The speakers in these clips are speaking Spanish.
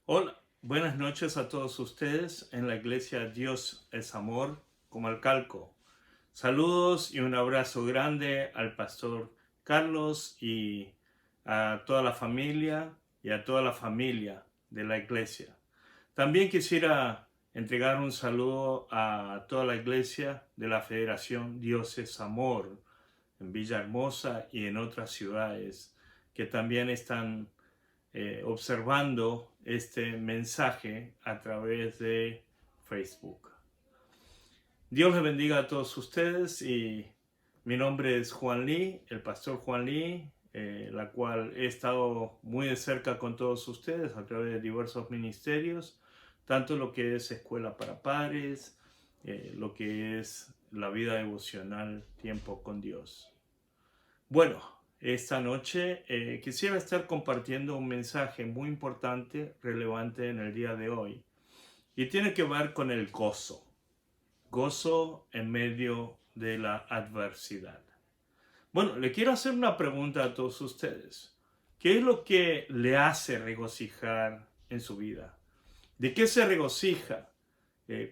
Hola, buenas noches a todos ustedes en la iglesia Dios es Amor, como al calco. Saludos y un abrazo grande al pastor Carlos y a toda la familia y a toda la familia de la iglesia. También quisiera entregar un saludo a toda la iglesia de la Federación Dios es Amor en Villahermosa y en otras ciudades que también están observando este mensaje a través de Facebook. Dios les bendiga a todos ustedes y mi nombre es Juan Lee, el pastor Juan Lee, la cual he estado muy de cerca con todos ustedes a través de diversos ministerios, tanto lo que es escuela para padres, lo que es la vida devocional, tiempo con Dios. Bueno, esta noche quisiera estar compartiendo un mensaje muy importante, relevante en el día de hoy, y tiene que ver con el gozo, gozo en medio de la adversidad. Bueno, le quiero hacer una pregunta a todos ustedes. ¿Qué es lo que le hace regocijar en su vida? ¿De qué se regocija?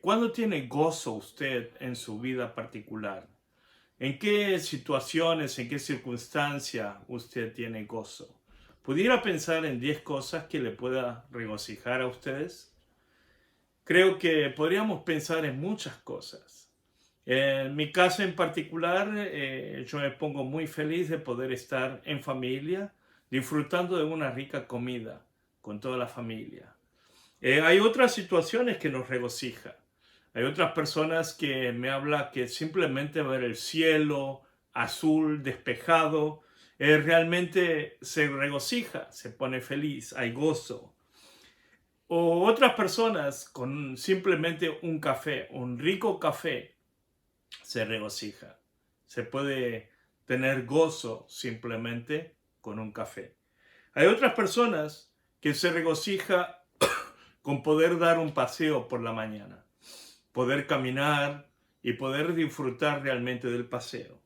¿Cuándo tiene gozo usted en su vida particular? ¿En qué situaciones, en qué circunstancia usted tiene gozo? ¿Pudiera pensar en 10 cosas que le pueda regocijar a ustedes? Creo que podríamos pensar en muchas cosas. En mi caso en particular, yo me pongo muy feliz de poder estar en familia, disfrutando de una rica comida con toda la familia. Hay otras situaciones que nos regocijan. Hay otras personas que me hablan que simplemente ver el cielo azul, despejado, realmente se regocija, se pone feliz, hay gozo. O otras personas con simplemente un café, un rico café, se regocija. Se puede tener gozo simplemente con un café. Hay otras personas que se regocija con poder dar un paseo por la mañana, poder caminar y poder disfrutar realmente del paseo.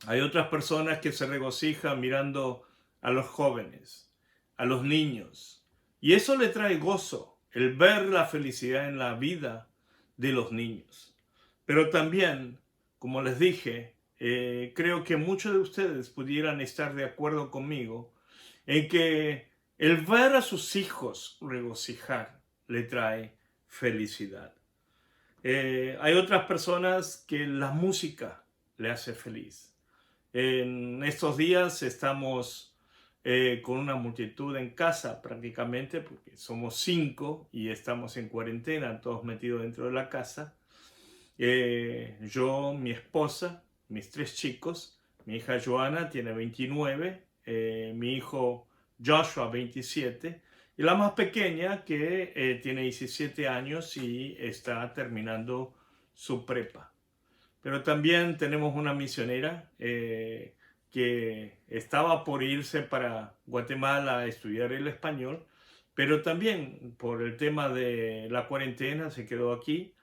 Hay otras personas que se regocijan mirando a los jóvenes, a los niños, y eso le trae gozo, el ver la felicidad en la vida de los niños. Pero también, como les dije, creo que muchos de ustedes pudieran estar de acuerdo conmigo en que el ver a sus hijos regocijar le trae felicidad. Hay otras personas que la música le hace feliz. En estos días estamos con una multitud en casa prácticamente, porque somos 5 y estamos en cuarentena, todos metidos dentro de la casa. Yo, mi esposa, mis 3 chicos, mi hija Joana tiene 29, mi hijo Joshua 27 y la más pequeña que tiene 17 años y está terminando su prepa. Pero también tenemos una misionera que estaba por irse para Guatemala a estudiar el español, pero también por el tema de la cuarentena se quedó aquí.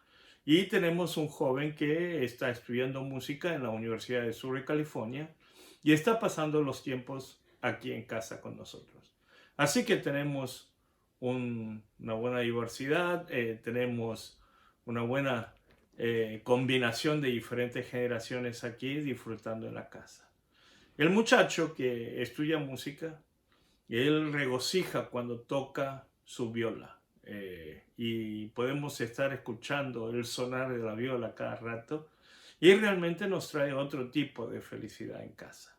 Y tenemos un joven que está estudiando música en la Universidad de Sur de California y está pasando los tiempos aquí en casa con nosotros. Así que tenemos una buena diversidad, tenemos una buena combinación de diferentes generaciones aquí disfrutando en la casa. El muchacho que estudia música, él regocija cuando toca su viola y podemos estar escuchando el sonar de la viola cada rato y realmente nos trae otro tipo de felicidad en casa.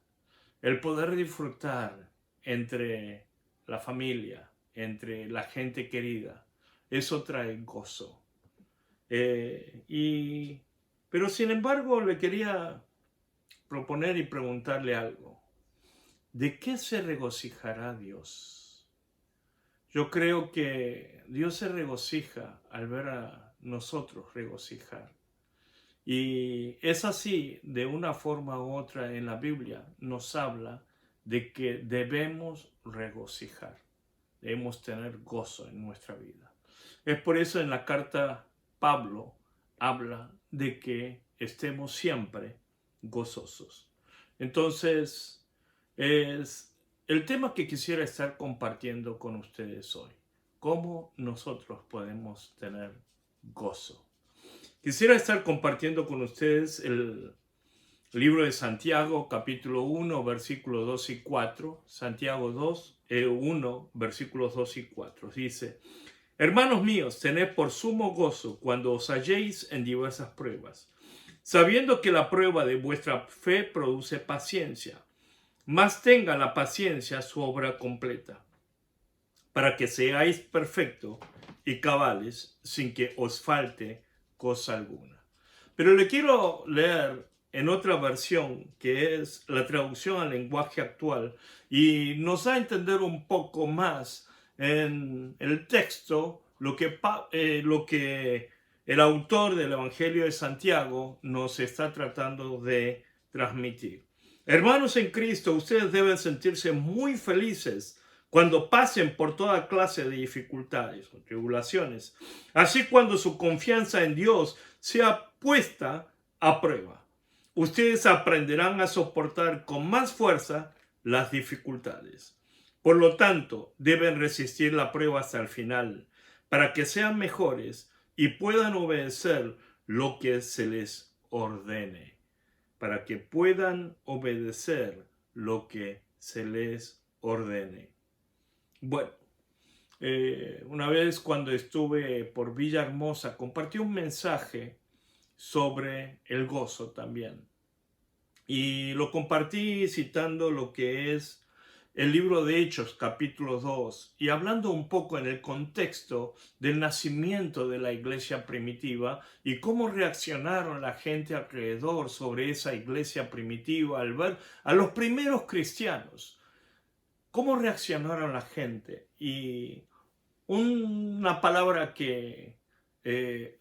El poder disfrutar entre la familia, entre la gente querida, eso trae gozo. Eh, y, pero sin embargo le quería proponer y preguntarle algo. ¿De qué se regocijará Dios? Yo creo que Dios se regocija al ver a nosotros regocijar. Y es así, de una forma u otra en la Biblia nos habla de que debemos regocijar, debemos tener gozo en nuestra vida. Es por eso en la carta Pablo habla de que estemos siempre gozosos. Entonces, es el tema que quisiera estar compartiendo con ustedes hoy. ¿Cómo nosotros podemos tener gozo? Quisiera estar compartiendo con ustedes el libro de Santiago, capítulo 1, versículos 2 y 4. Santiago 1, versículos 2 y 4. Dice: Hermanos míos, tened por sumo gozo cuando os halléis en diversas pruebas, sabiendo que la prueba de vuestra fe produce paciencia. Mas tenga la paciencia su obra completa, para que seáis perfectos y cabales, sin que os falte cosa alguna. Pero le quiero leer en otra versión, que es la traducción al lenguaje actual, y nos da a entender un poco más en el texto lo que el autor del Evangelio de Santiago nos está tratando de transmitir. Hermanos en Cristo, ustedes deben sentirse muy felices cuando pasen por toda clase de dificultades o tribulaciones, así cuando su confianza en Dios sea puesta a prueba. Ustedes aprenderán a soportar con más fuerza las dificultades. Por lo tanto, deben resistir la prueba hasta el final, para que sean mejores y puedan obedecer lo que se les ordene. Para que puedan obedecer lo que se les ordene. Bueno, una vez cuando estuve por Villahermosa, compartí un mensaje sobre el gozo también. Y lo compartí citando lo que es el libro de Hechos, capítulo 2, y hablando un poco en el contexto del nacimiento de la iglesia primitiva y cómo reaccionaron la gente alrededor sobre esa iglesia primitiva al ver a los primeros cristianos. ¿Cómo reaccionaron la gente? Y una palabra que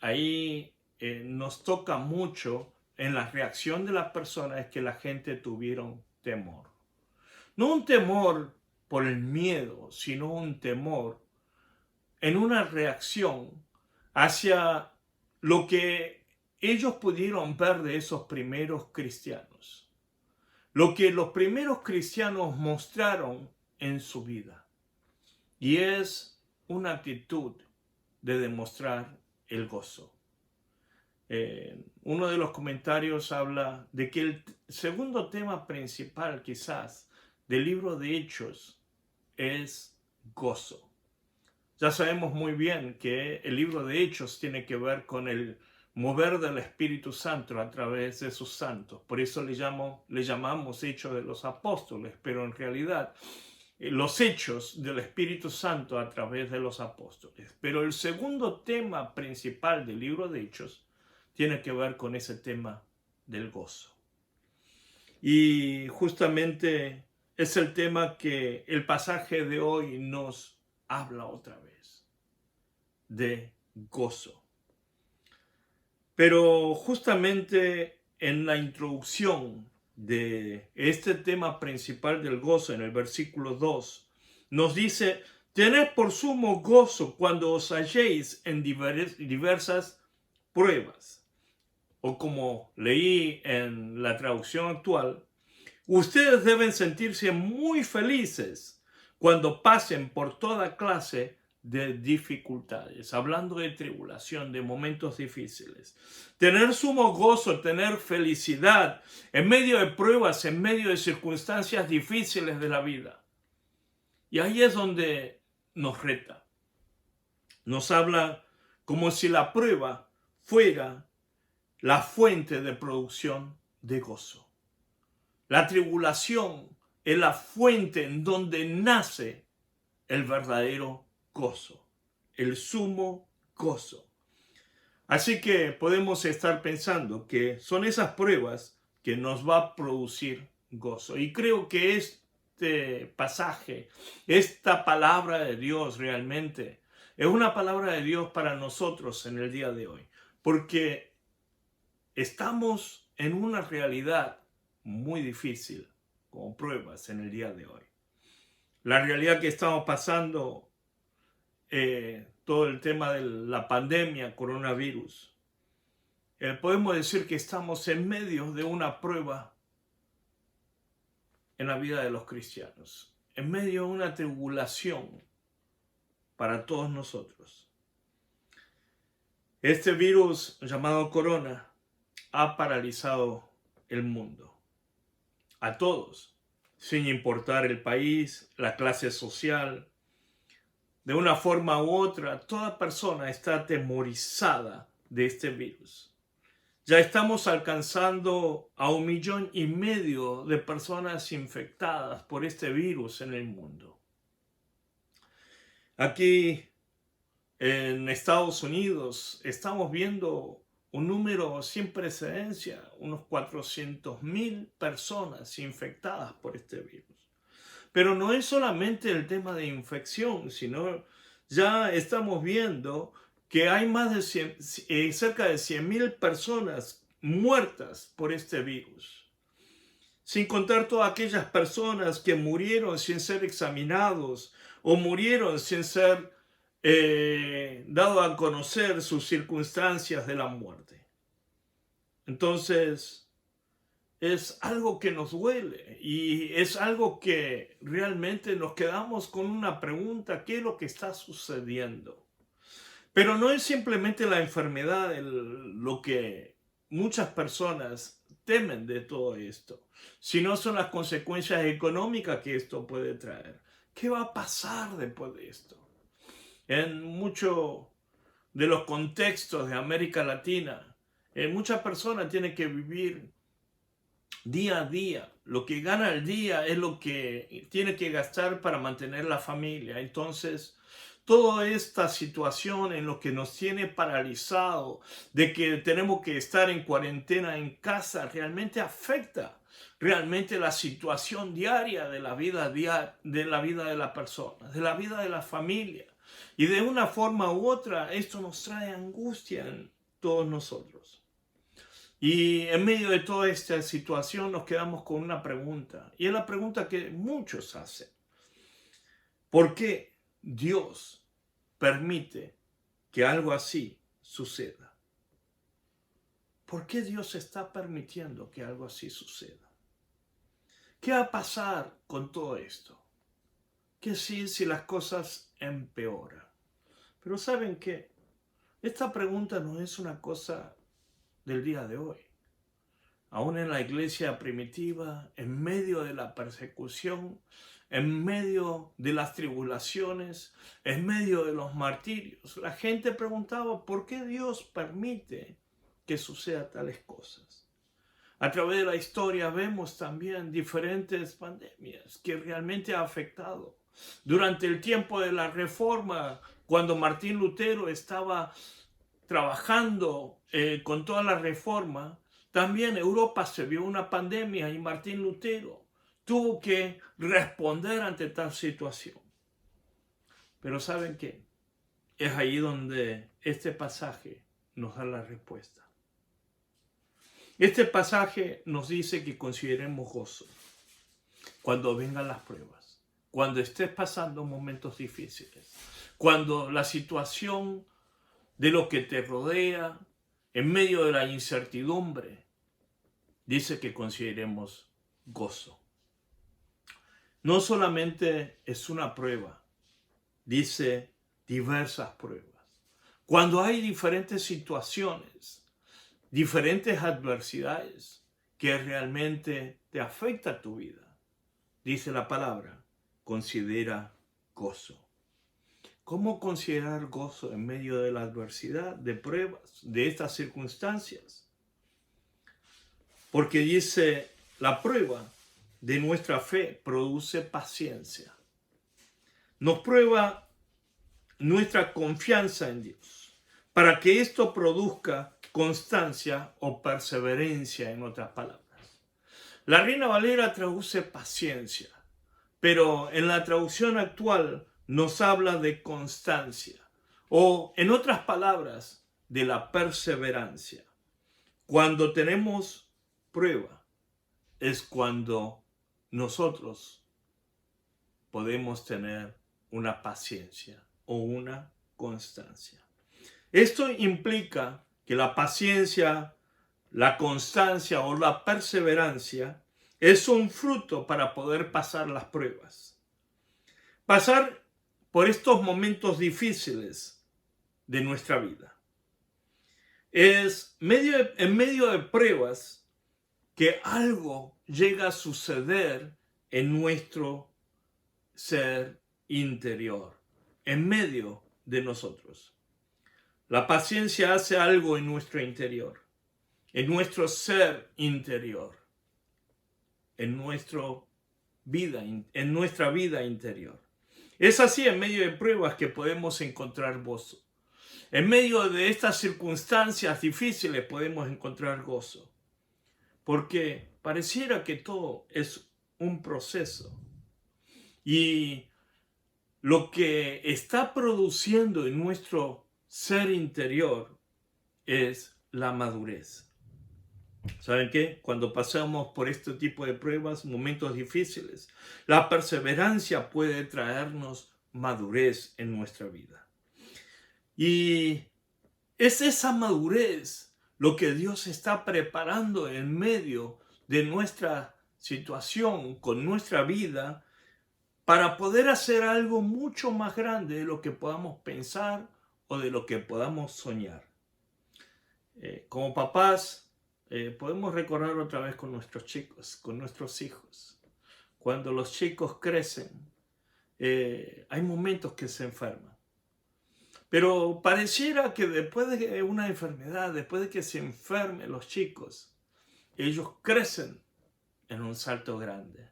ahí nos toca mucho en la reacción de las personas es que la gente tuvieron temor. No un temor por el miedo, sino un temor en una reacción hacia lo que ellos pudieron ver de esos primeros cristianos. Lo que los primeros cristianos mostraron en su vida. Y es una actitud de demostrar el gozo. Uno de los comentarios habla de que el segundo tema principal quizás del libro de Hechos es gozo. Ya sabemos muy bien que el libro de Hechos tiene que ver con el mover del Espíritu Santo a través de sus santos. Por eso le llamamos Hechos de los Apóstoles, pero en realidad los hechos del Espíritu Santo a través de los apóstoles. Pero el segundo tema principal del libro de Hechos tiene que ver con ese tema del gozo. Y justamente es el tema que el pasaje de hoy nos habla otra vez, de gozo. Pero justamente en la introducción de este tema principal del gozo, en el versículo 2, nos dice: tened por sumo gozo cuando os halléis en diversas pruebas. O como leí en la traducción actual, ustedes deben sentirse muy felices cuando pasen por toda clase de dificultades, hablando de tribulación, de momentos difíciles. Tener sumo gozo, tener felicidad en medio de pruebas, en medio de circunstancias difíciles de la vida. Y ahí es donde nos reta. Nos habla como si la prueba fuera la fuente de producción de gozo. La tribulación es la fuente en donde nace el verdadero gozo, el sumo gozo. Así que podemos estar pensando que son esas pruebas que nos va a producir gozo. Y creo que este pasaje, esta palabra de Dios realmente es una palabra de Dios para nosotros en el día de hoy. Porque estamos en una realidad muy difícil, como pruebas en el día de hoy. La realidad que estamos pasando, todo el tema de la pandemia, coronavirus, podemos decir que estamos en medio de una prueba en la vida de los cristianos, en medio de una tribulación para todos nosotros. Este virus llamado corona ha paralizado el mundo, a todos, sin importar el país, la clase social. De una forma u otra, toda persona está atemorizada de este virus. Ya estamos alcanzando a 1,5 millones de personas infectadas por este virus en el mundo. Aquí en Estados Unidos estamos viendo un número sin precedencia, unos 400,000 personas infectadas por este virus. Pero no es solamente el tema de infección, sino ya estamos viendo que hay más de cerca de 100,000 personas muertas por este virus. Sin contar todas aquellas personas que murieron sin ser examinados o murieron sin ser dado a conocer sus circunstancias de la muerte. Entonces, es algo que nos duele y es algo que realmente nos quedamos con una pregunta: ¿qué es lo que está sucediendo? Pero no es simplemente la enfermedad lo que muchas personas temen de todo esto, sino son las consecuencias económicas que esto puede traer. ¿Qué va a pasar después de esto? En muchos de los contextos de América Latina, muchas personas tienen que vivir día a día. Lo que gana al día es lo que tiene que gastar para mantener la familia. Entonces, toda esta situación en lo que nos tiene paralizado, de que tenemos que estar en cuarentena en casa, realmente afecta realmente la situación diaria de la vida de la persona, de la vida de la familia. Y de una forma u otra, esto nos trae angustia en todos nosotros. Y en medio de toda esta situación nos quedamos con una pregunta. Y es la pregunta que muchos hacen. ¿Por qué Dios permite que algo así suceda? ¿Por qué Dios está permitiendo que algo así suceda? ¿Qué va a pasar con todo esto? ¿Qué si las cosas empeoran? Pero ¿saben qué? Esta pregunta no es una cosa del día de hoy. Aún en la iglesia primitiva, en medio de la persecución, en medio de las tribulaciones, en medio de los martirios, la gente preguntaba por qué Dios permite que sucedan tales cosas. A través de la historia vemos también diferentes pandemias que realmente han afectado. Durante el tiempo de la Reforma, cuando Martín Lutero estaba trabajando con toda la Reforma, también Europa se vio una pandemia y Martín Lutero tuvo que responder ante tal situación. Pero ¿saben qué? Es ahí donde este pasaje nos da la respuesta. Este pasaje nos dice que consideremos gozo cuando vengan las pruebas, cuando estés pasando momentos difíciles, cuando la situación de lo que te rodea, en medio de la incertidumbre, dice que consideremos gozo. No solamente es una prueba, dice diversas pruebas. Cuando hay diferentes situaciones, diferentes adversidades que realmente te afectan tu vida, dice la palabra, considera gozo. ¿Cómo considerar gozo en medio de la adversidad, de pruebas, de estas circunstancias? Porque dice, la prueba de nuestra fe produce paciencia. Nos prueba nuestra confianza en Dios, para que esto produzca constancia o perseverancia, en otras palabras. La Reina Valera traduce paciencia, pero en la traducción actual nos habla de constancia, o en otras palabras, de la perseverancia. Cuando tenemos prueba, es cuando nosotros podemos tener una paciencia o una constancia. Esto implica que la paciencia, la constancia o la perseverancia es un fruto para poder pasar las pruebas. Pasar por estos momentos difíciles de nuestra vida. Es en medio de pruebas que algo llega a suceder en nuestro ser interior, en medio de nosotros. La paciencia hace algo en nuestro interior, en nuestro ser interior, en nuestra vida interior. Es así en medio de pruebas que podemos encontrar gozo. En medio de estas circunstancias difíciles podemos encontrar gozo. Porque pareciera que todo es un proceso. Y lo que está produciendo en nuestro ser interior es la madurez. ¿Saben qué? Cuando pasamos por este tipo de pruebas, momentos difíciles, la perseverancia puede traernos madurez en nuestra vida. Y es esa madurez lo que Dios está preparando en medio de nuestra situación, con nuestra vida, para poder hacer algo mucho más grande de lo que podamos pensar o de lo que podamos soñar. Como papás, podemos recordar otra vez con nuestros chicos, con nuestros hijos. Cuando los chicos crecen, hay momentos que se enferman. Pero pareciera que después de una enfermedad, después de que se enfermen los chicos, ellos crecen en un salto grande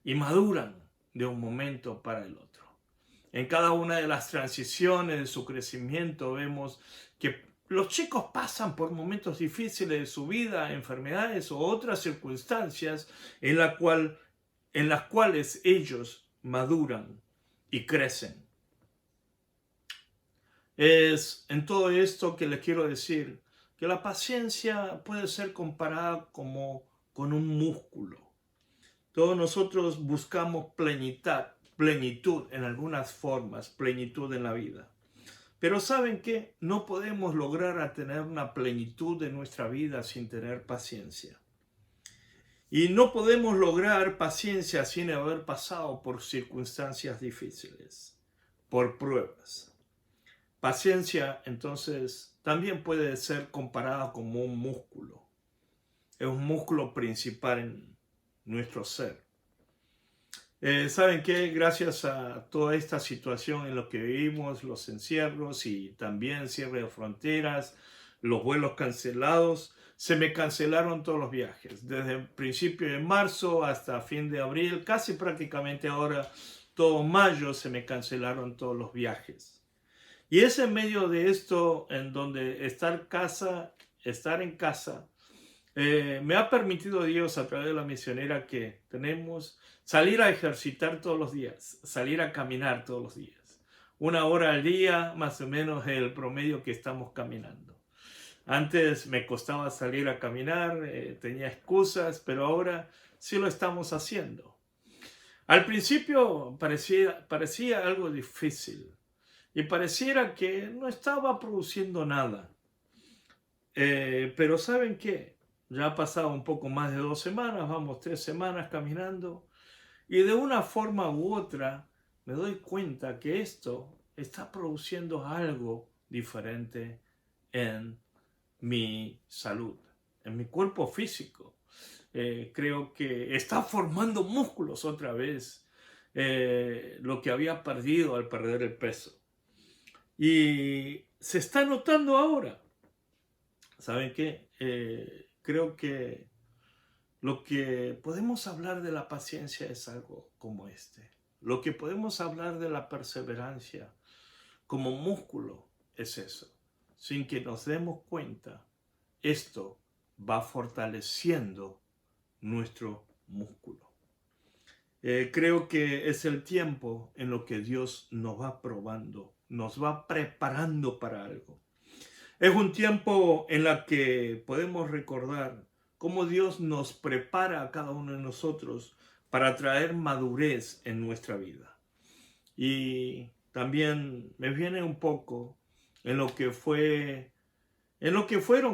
y maduran de un momento para el otro. En cada una de las transiciones de su crecimiento vemos que los chicos pasan por momentos difíciles de su vida, enfermedades o otras circunstancias en las cuales ellos maduran y crecen. Es en todo esto que les quiero decir que la paciencia puede ser comparada como con un músculo. Todos nosotros buscamos plenitud en algunas formas, plenitud en la vida. Pero ¿saben qué? No podemos lograr tener una plenitud de nuestra vida sin tener paciencia. Y no podemos lograr paciencia sin haber pasado por circunstancias difíciles, por pruebas. Paciencia, entonces, también puede ser comparada como un músculo. Es un músculo principal en nuestro ser. ¿Saben qué? Gracias a toda esta situación en la que vivimos, los encierros y también cierre de fronteras, los vuelos cancelados, se me cancelaron todos los viajes. Desde el principio de marzo hasta fin de abril, casi prácticamente ahora todo mayo se me cancelaron todos los viajes. Y es en medio de esto en donde estar en casa, me ha permitido Dios a través de la misionera que tenemos salir a ejercitar todos los días, salir a caminar todos los días. 1 hora al día, más o menos el promedio que estamos caminando. Antes me costaba salir a caminar, tenía excusas, pero ahora sí lo estamos haciendo. Al principio parecía algo difícil y pareciera que no estaba produciendo nada. Pero ¿saben qué? Ya ha pasado un poco más de 2 semanas, vamos 3 semanas caminando, y de una forma u otra me doy cuenta que esto está produciendo algo diferente en mi salud, en mi cuerpo físico. Creo que está formando músculos otra vez, lo que había perdido al perder el peso. Y se está notando ahora. ¿Saben qué? Creo que lo que podemos hablar de la paciencia es algo como este. Lo que podemos hablar de la perseverancia como músculo es eso. Sin que nos demos cuenta, esto va fortaleciendo nuestro músculo. Creo que es el tiempo en lo que Dios nos va probando, nos va preparando para algo. Es un tiempo en el que podemos recordar cómo Dios nos prepara a cada uno de nosotros para traer madurez en nuestra vida. Y también me viene un poco en lo que fueron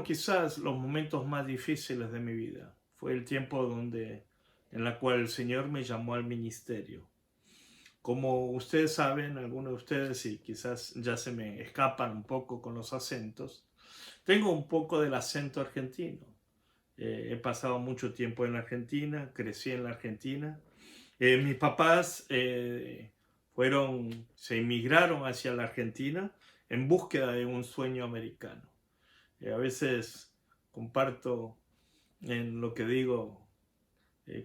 quizás los momentos más difíciles de mi vida. Fue el tiempo en la cual el Señor me llamó al ministerio. Como ustedes saben, algunos de ustedes, y quizás ya se me escapan un poco con los acentos, tengo un poco del acento argentino. He pasado mucho tiempo en la Argentina, crecí en la Argentina. Mis papás se emigraron hacia la Argentina en búsqueda de un sueño americano. A veces comparto en lo que digo,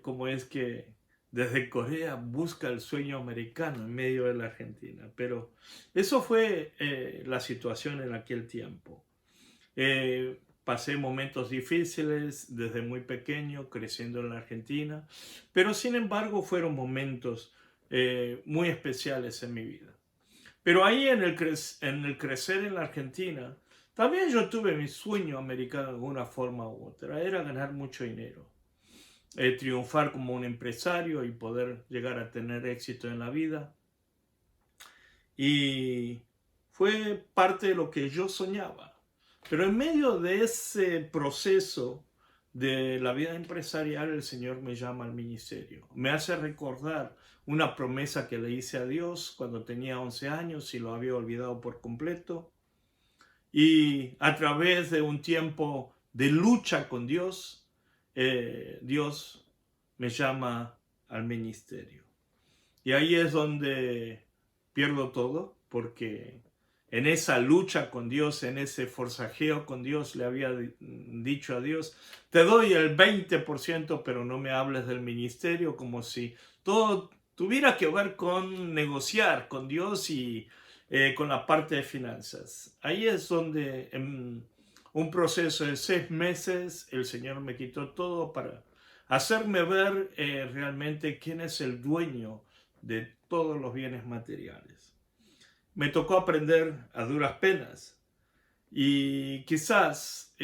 cómo es que desde Corea busca el sueño americano en medio de la Argentina. Pero eso fue la situación en aquel tiempo. Pasé momentos difíciles desde muy pequeño, creciendo en la Argentina, pero sin embargo fueron momentos muy especiales en mi vida. Pero ahí en el crecer en la Argentina, también yo tuve mi sueño americano de alguna forma u otra, era ganar mucho dinero, triunfar como un empresario y poder llegar a tener éxito en la vida. Y fue parte de lo que yo soñaba. Pero en medio de ese proceso de la vida empresarial, el Señor me llama al ministerio. Me hace recordar una promesa que le hice a Dios cuando tenía 11 años y lo había olvidado por completo. Y a través de un tiempo de lucha con Dios, Dios me llama al ministerio. Y ahí es donde pierdo todo, porque en esa lucha con Dios, en ese forcejeo con Dios, le había dicho a Dios, te doy el 20%, pero no me hables del ministerio, como si todo tuviera que ver con negociar con Dios y con la parte de finanzas. Ahí es donde en un proceso de 6 meses el Señor me quitó todo para hacerme ver realmente quién es el dueño de todos los bienes materiales. Me tocó aprender a duras penas y quizás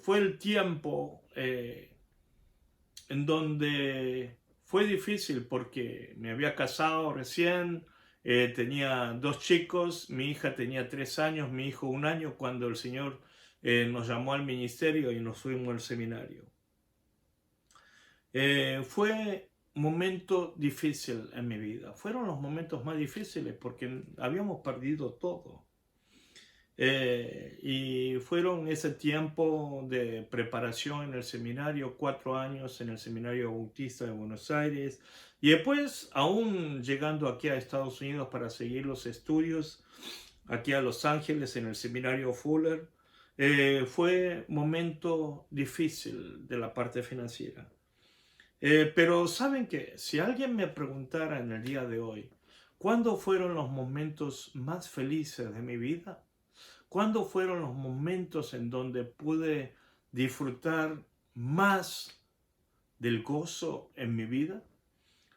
fue el tiempo en donde fue difícil porque me había casado recién, tenía 2 chicos, mi hija tenía 3 años, mi hijo 1 año cuando el Señor nos llamó al ministerio y nos fuimos al seminario. Fue un momento difícil en mi vida. Fueron los momentos más difíciles porque habíamos perdido todo. Y fueron ese tiempo de preparación en el seminario, 4 años en el Seminario Bautista de Buenos Aires. Y después, aún llegando aquí a Estados Unidos para seguir los estudios, aquí a Los Ángeles en el Seminario Fuller, fue un momento difícil de la parte financiera. Pero saben que si alguien me preguntara en el día de hoy, ¿cuándo fueron los momentos más felices de mi vida? ¿Cuándo fueron los momentos en donde pude disfrutar más del gozo en mi vida?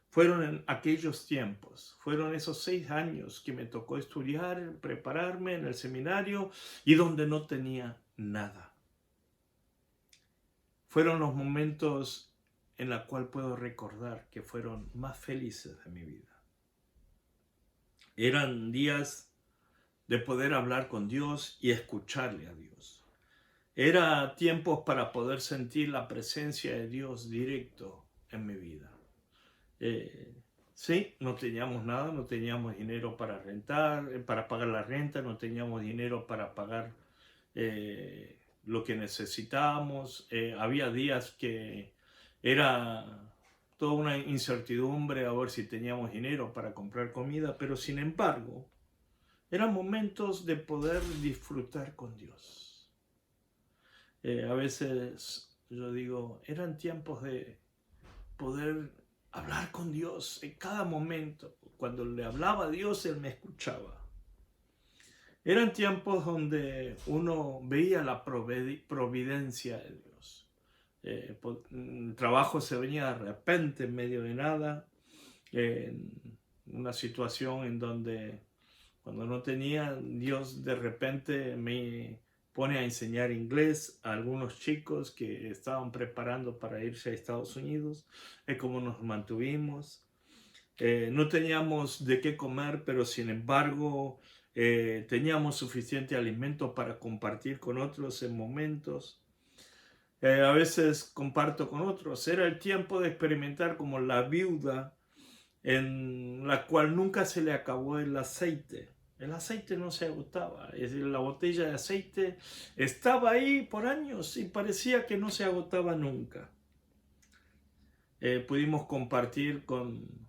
Fueron en aquellos tiempos, fueron esos 6 años que me tocó estudiar, prepararme en el seminario y donde no tenía nada. Fueron los momentos en la cual puedo recordar que fueron más felices de mi vida. Eran días de poder hablar con Dios y escucharle a Dios. Era tiempos para poder sentir la presencia de Dios directo en mi vida. Sí, no teníamos nada, no teníamos dinero para rentar, para pagar la renta, no teníamos dinero para pagar lo que necesitábamos. Había días que era toda una incertidumbre a ver si teníamos dinero para comprar comida, pero sin embargo, eran momentos de poder disfrutar con Dios. A veces yo digo, eran tiempos de poder hablar con Dios en cada momento. Cuando le hablaba a Dios, Él me escuchaba. Eran tiempos donde uno veía la providencia de Dios. El trabajo se venía de repente en medio de nada, en una situación en donde cuando no tenía, Dios de repente me pone a enseñar inglés a algunos chicos que estaban preparando para irse a Estados Unidos. Es como nos mantuvimos. No teníamos de qué comer, pero sin embargo teníamos suficiente alimento para compartir con otros en momentos. A veces comparto con otros. Era el tiempo de experimentar como la viuda en la cual nunca se le acabó el aceite. El aceite no se agotaba, es decir, la botella de aceite estaba ahí por años y parecía que no se agotaba nunca. Pudimos compartir con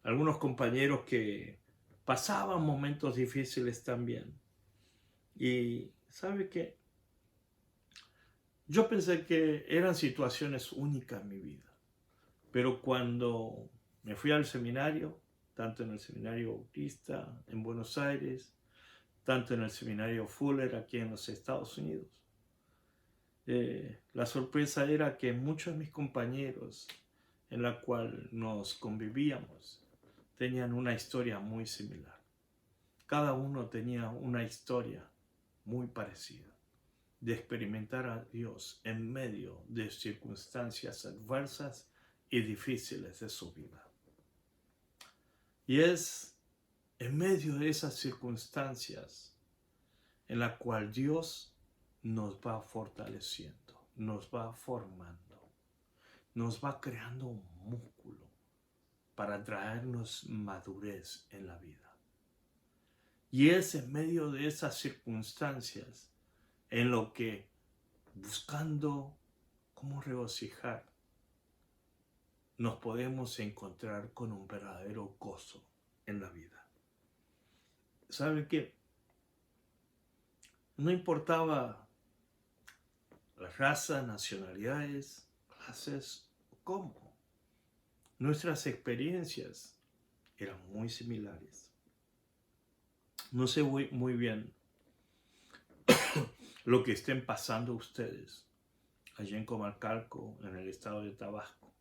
algunos compañeros que pasaban momentos difíciles también. Y ¿sabe qué? Yo pensé que eran situaciones únicas en mi vida, pero cuando me fui al seminario, tanto en el Seminario Bautista en Buenos Aires, tanto en el Seminario Fuller aquí en los Estados Unidos, la sorpresa era que muchos de mis compañeros en la cual nos convivíamos tenían una historia muy similar. Cada uno tenía una historia muy parecida de experimentar a Dios en medio de circunstancias adversas y difíciles de su vida. Y es en medio de esas circunstancias en la cual Dios nos va fortaleciendo, nos va formando, nos va creando un músculo para traernos madurez en la vida. Y es en medio de esas circunstancias en lo que, buscando cómo regocijar, nos podemos encontrar con un verdadero gozo en la vida. ¿Sabe qué? No importaba la raza, nacionalidades, clases, cómo. Nuestras experiencias eran muy similares. No sé muy bien lo que estén pasando ustedes allí en Comalcalco, en el estado de Tabasco,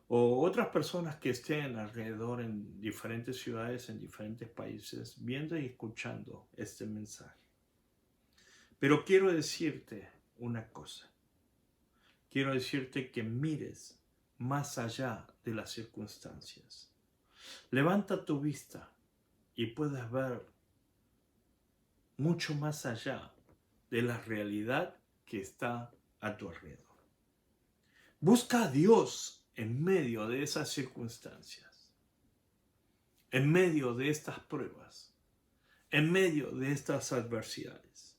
o otras personas que estén alrededor en diferentes ciudades, en diferentes países, viendo y escuchando este mensaje. Pero quiero decirte una cosa. Quiero decirte que mires más allá de las circunstancias. Levanta tu vista y puedes ver mucho más allá de la realidad que está a tu alrededor. Busca a Dios en medio de esas circunstancias, en medio de estas pruebas, en medio de estas adversidades.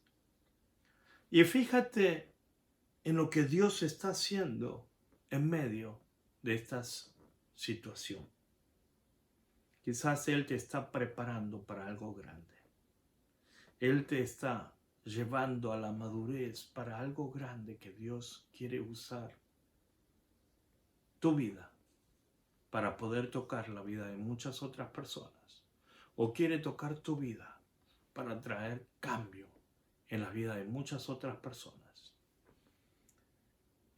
Y fíjate en lo que Dios está haciendo en medio de estas situaciones. Quizás Él te está preparando para algo grande. Él te está llevando a la madurez para algo grande que Dios quiere usar tu vida para poder tocar la vida de muchas otras personas. O quiere tocar tu vida para traer cambio en la vida de muchas otras personas.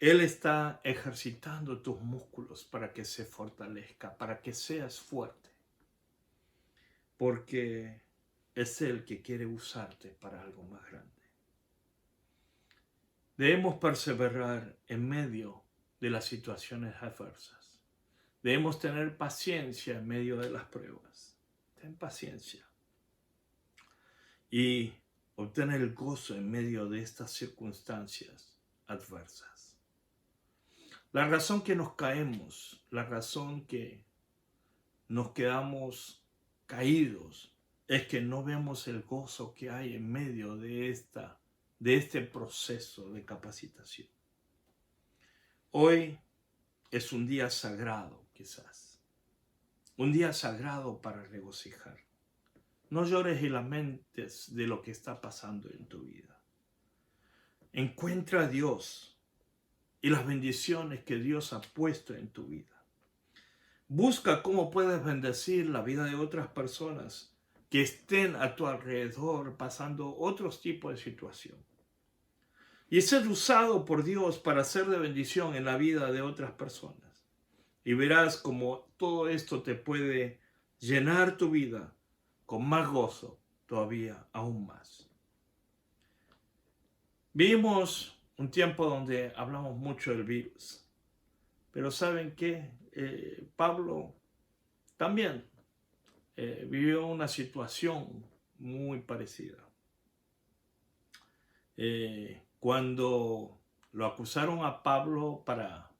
Él está ejercitando tus músculos para que se fortalezca, para que seas fuerte. Porque es Él que quiere usarte para algo más grande. Debemos perseverar en medio de las situaciones adversas. Debemos tener paciencia en medio de las pruebas. Ten paciencia. Y obtener el gozo en medio de estas circunstancias adversas. La razón que nos caemos, la razón que nos quedamos caídos, es que no vemos el gozo que hay en medio de este proceso de capacitación. Hoy es un día sagrado, quizás. Un día sagrado para regocijar. No llores y lamentes de lo que está pasando en tu vida. Encuentra a Dios y las bendiciones que Dios ha puesto en tu vida. Busca cómo puedes bendecir la vida de otras personas que estén a tu alrededor pasando otros tipos de situación. Y ser usado por Dios para ser de bendición en la vida de otras personas. Y verás cómo todo esto te puede llenar tu vida con más gozo, todavía aún más. Vivimos un tiempo donde hablamos mucho del virus. Pero ¿saben qué? Pablo también vivió una situación muy parecida. Cuando lo acusaron a Pablo para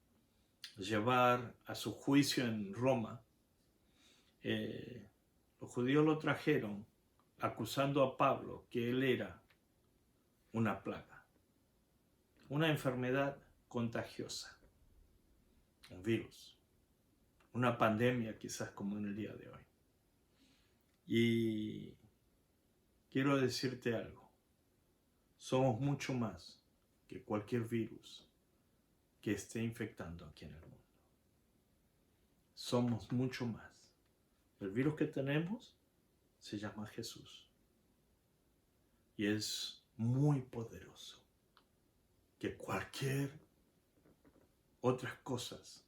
llevar a su juicio en Roma, los judíos lo trajeron acusando a Pablo que él era una plaga, una enfermedad contagiosa, un virus, una pandemia quizás como en el día de hoy. Y quiero decirte algo, somos mucho más que cualquier virus que esté infectando aquí en el mundo. Somos mucho más. El virus que tenemos se llama Jesús y es muy poderoso que cualquier otras cosas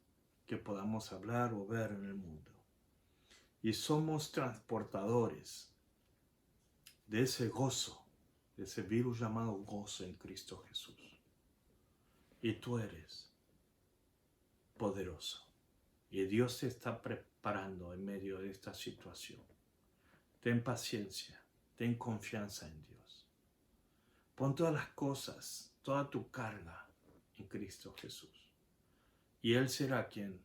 que podamos hablar o ver en el mundo. Y somos transportadores de ese gozo, de ese virus llamado gozo en Cristo Jesús. Y tú eres poderoso. Y Dios te está preparando en medio de esta situación. Ten paciencia, ten confianza en Dios. Pon todas las cosas, toda tu carga en Cristo Jesús. Y Él será quien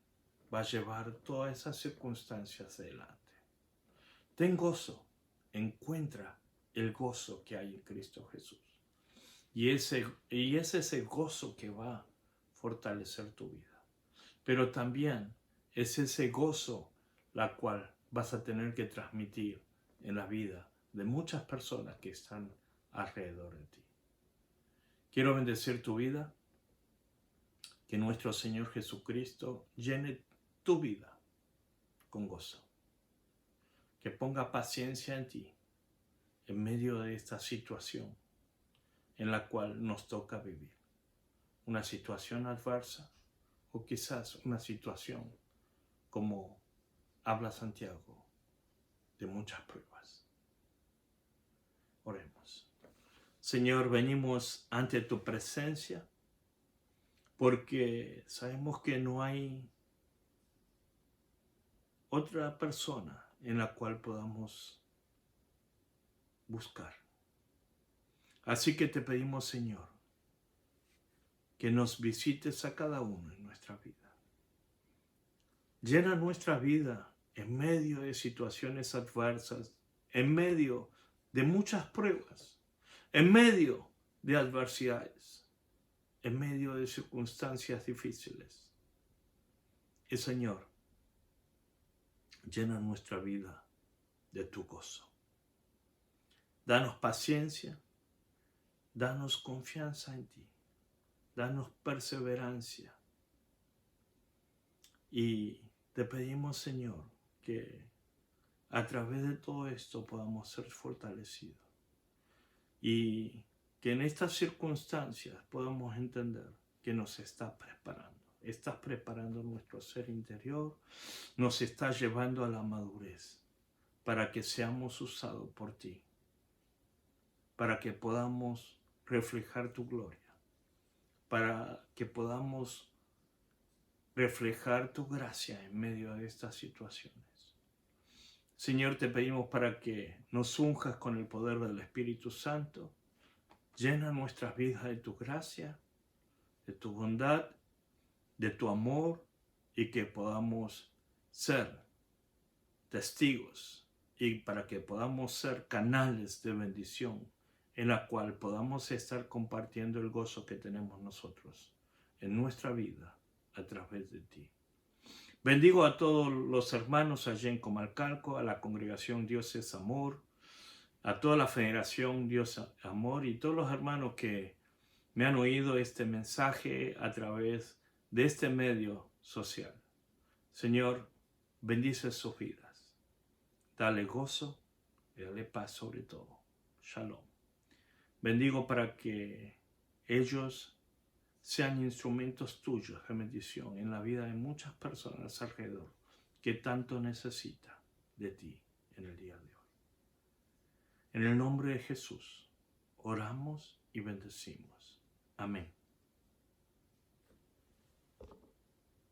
va a llevar todas esas circunstancias adelante. Ten gozo, encuentra el gozo que hay en Cristo Jesús. Y es ese gozo que va a fortalecer tu vida. Pero también es ese gozo la cual vas a tener que transmitir en la vida de muchas personas que están alrededor de ti. Quiero bendecir tu vida, que nuestro Señor Jesucristo llene tu vida con gozo, que ponga paciencia en ti en medio de esta situación en la cual nos toca vivir. Una situación adversa o quizás una situación como habla Santiago de muchas pruebas. Oremos. Señor, venimos ante tu presencia porque sabemos que no hay otra persona en la cual podamos buscar. Así que te pedimos, Señor, que nos visites a cada uno en nuestra vida. Llena nuestra vida en medio de situaciones adversas, en medio de muchas pruebas, en medio de adversidades, en medio de circunstancias difíciles. Y Señor, llena nuestra vida de tu gozo. Danos paciencia, danos confianza en ti, danos perseverancia. Y te pedimos, Señor, que a través de todo esto podamos ser fortalecidos. Y que en estas circunstancias podamos entender que nos está preparando. Estás preparando nuestro ser interior, nos estás llevando a la madurez para que seamos usados por ti, para que podamos reflejar tu gloria, para que podamos reflejar tu gracia en medio de estas situaciones. Señor, te pedimos para que nos unjas con el poder del Espíritu Santo, llena nuestras vidas de tu gracia, de tu bondad, de tu amor, y que podamos ser testigos y para que podamos ser canales de bendición en la cual podamos estar compartiendo el gozo que tenemos nosotros en nuestra vida a través de ti. Bendigo a todos los hermanos allí en Comalcalco, a la congregación Dios es Amor, a toda la Federación Dios es Amor y todos los hermanos que me han oído este mensaje a través de este medio social. Señor, bendice sus vidas. Dale gozo y dale paz sobre todo. Shalom. Bendigo para que ellos sean instrumentos tuyos de bendición en la vida de muchas personas alrededor que tanto necesitan de ti en el día de hoy. En el nombre de Jesús, oramos y bendecimos. Amén.